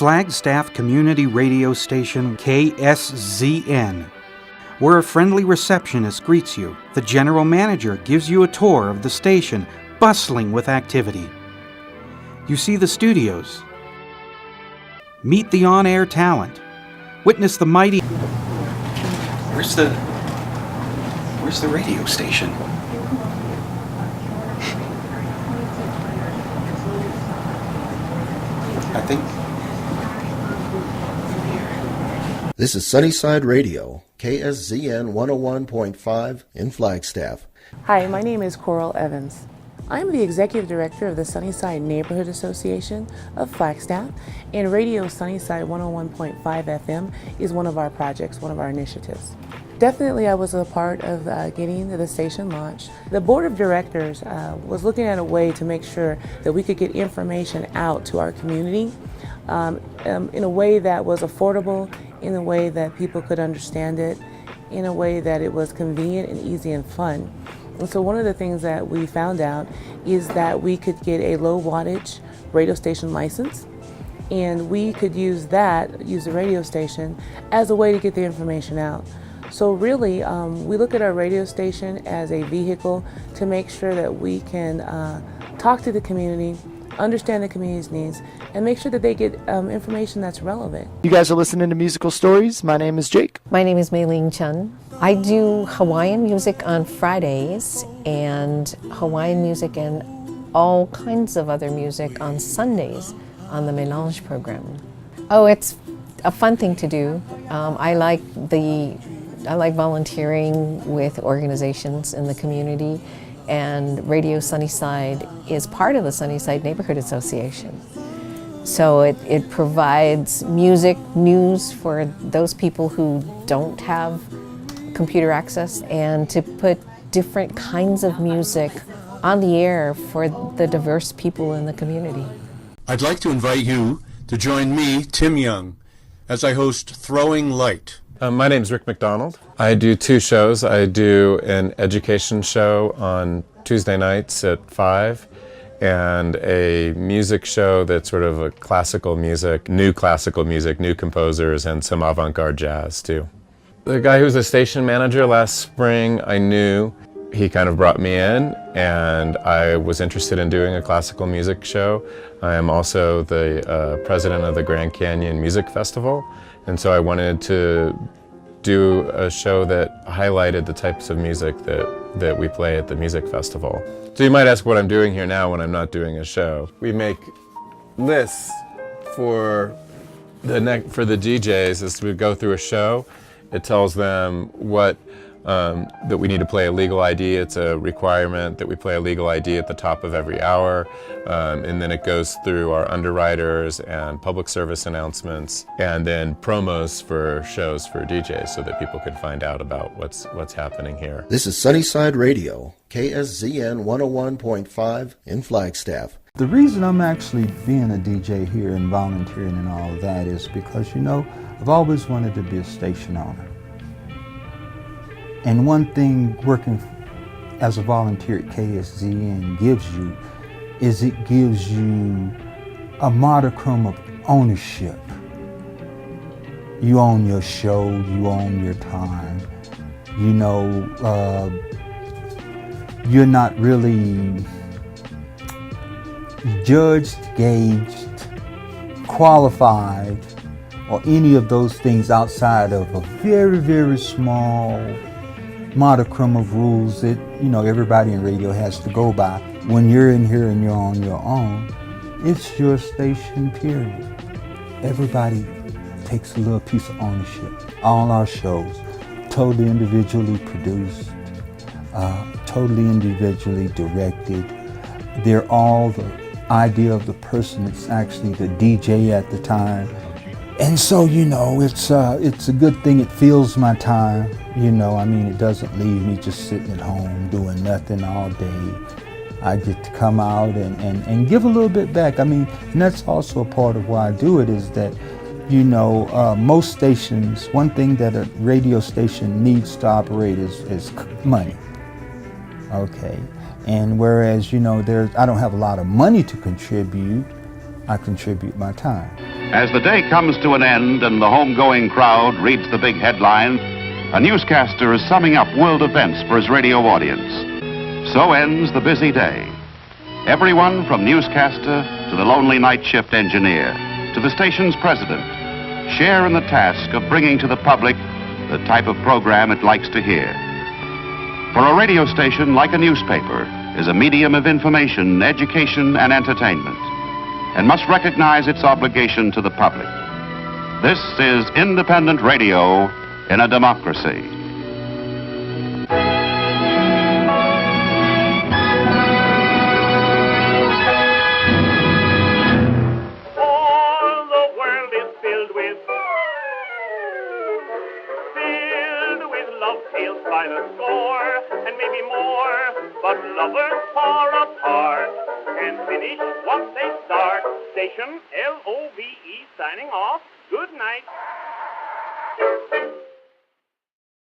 Flagstaff community radio station KSZN, where a friendly receptionist greets you. The general manager gives you a tour of the station, bustling with activity. You see the studios, meet the on-air talent, witness the mighty... Where's the radio station? I think... This is Sunnyside Radio, KSZN 101.5 in Flagstaff. Hi, my name is Coral Evans. I'm the Executive Director of the Sunnyside Neighborhood Association of Flagstaff, and Radio Sunnyside 101.5 FM is one of our projects, one of our initiatives. Definitely I was a part of getting the station launched. The Board of Directors was looking at a way to make sure that we could get information out to our community in a way that was affordable, in a way that people could understand it, in a way that it was convenient and easy and fun. And so one of the things that we found out is that we could get a low wattage radio station license, and we could use the radio station as a way to get the information out. So really, we look at our radio station as a vehicle to make sure that we can talk to the community, understand the community's needs, and make sure that they get information that's relevant. You guys are listening to Musical Stories. My name is Jake. My name is Mei-Ling Chun. I do Hawaiian music on Fridays and Hawaiian music and all kinds of other music on Sundays on the Melange program. Oh, it's a fun thing to do. I like volunteering with organizations in the community, and Radio Sunnyside is part of the Sunnyside Neighborhood Association. So it provides music news for those people who don't have computer access, and to put different kinds of music on the air for the diverse people in the community. I'd like to invite you to join me, Tim Young, as I host Throwing Light. My name is Rick McDonald. I do two shows. I do an education show on Tuesday nights at 5, and a music show that's sort of a classical music, new composers, and some avant-garde jazz too. The guy who was a station manager last spring, I knew. He kind of brought me in, and I was interested in doing a classical music show. I am also the president of the Grand Canyon Music Festival, and so I wanted to do a show that highlighted the types of music that we play at the music festival. So you might ask what I'm doing here now when I'm not doing a show. We make lists for the DJs as we go through a show. It tells them what that we need to play a legal ID. It's a requirement that we play a legal ID at the top of every hour, and then it goes through our underwriters and public service announcements, and then promos for shows for DJs so that people can find out about what's happening here. This is Sunnyside Radio, KSZN 101.5 in Flagstaff. The reason I'm actually being a DJ here and volunteering and all of that is because, I've always wanted to be a station owner. And one thing working as a volunteer at KSZN gives you is it gives you a modicum of ownership. You own your show, you own your time. You're not really judged, gauged, qualified, or any of those things outside of a very, very small modicum of rules that, everybody in radio has to go by. When you're in here and you're on your own, it's your station, period. Everybody takes a little piece of ownership. All our shows, totally individually produced, totally individually directed. They're all the idea of the person that's actually the DJ at the time. And so, it's a good thing it fills my time. It doesn't leave me just sitting at home doing nothing all day. I get to come out and give a little bit back. And that's also a part of why I do it, is that, most stations, one thing that a radio station needs to operate is money. Okay. And whereas, I don't have a lot of money to contribute, I contribute my time. As the day comes to an end and the homegoing crowd reads the big headline, a newscaster is summing up world events for his radio audience. So ends the busy day. Everyone from newscaster to the lonely night shift engineer to the station's president share in the task of bringing to the public the type of program it likes to hear. For a radio station, like a newspaper, is a medium of information, education, and entertainment, and must recognize its obligation to the public. This is independent radio in a democracy. All the world is filled with love tales by the score, and maybe more, but lovers far apart can finish what they start. Station LOVE signing off. Good night.